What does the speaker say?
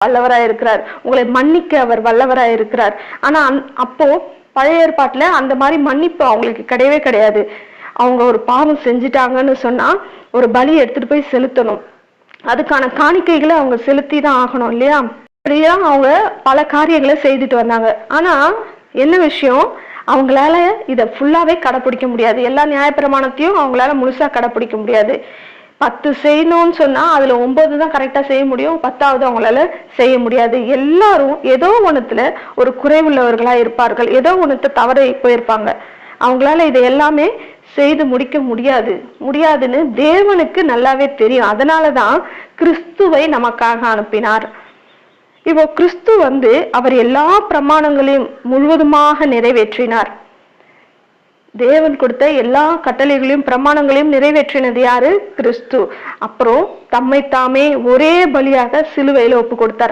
வல்லவராய் இருக்கிறார், உங்களை மன்னிக்க அவர் வல்லவராய் இருக்கிறார். ஆனா அப்போ பழைய ஏற்பாட்டுல அந்த மாதிரி மன்னிப்பு அவங்களுக்கு கிடையவே கிடையாது. அவங்க ஒரு பாவம் செஞ்சுட்டாங்கன்னு சொன்னா ஒரு பலி எடுத்துட்டு போய் செலுத்தணும், அதுக்கான காணிக்கைகளை அவங்க செலுத்தி தான் ஆகணும் இல்லையா? இப்படிதான் அவங்க பல காரியங்களை செய்துட்டு வந்தாங்க. ஆனா என்ன விஷயம், அவங்களால இதை ஃபுல்லாவே கடைப்பிடிக்க முடியாது. எல்லா நியாயப்பிரமாணத்தையும் அவங்களால முழுசா கடைப்பிடிக்க முடியாது. 10 செய்யணும்னு சொன்னா அதுல 9 தான் கரெக்டா செய்ய முடியும், 10வது அவங்களால செய்ய முடியாது. எல்லாரும் ஏதோ ஒண்ணுத்துல ஒரு குறைவுள்ளவர்களா இருப்பார்கள், ஏதோ ஒண்ணுத்த தவறி போயிருப்பாங்க. அவங்களால இதை எல்லாமே செய்து முடிக்க முடியாதுன்னு தேவனுக்கு நல்லாவே தெரியும். அதனாலதான் கிறிஸ்துவை நமக்காக அனுப்பினார். இப்போ கிறிஸ்து அவர் எல்லா பிரமாணங்களையும் முழுவதுமாக நிறைவேற்றினார். தேவன் கொடுத்த எல்லா கட்டளைகளையும் பிரமாணங்களையும் நிறைவேற்றினது யாரு? கிறிஸ்து. அப்புறம் தம்மை தாமே ஒரே பலியாக சிலுவையில ஒப்பு கொடுத்தார்.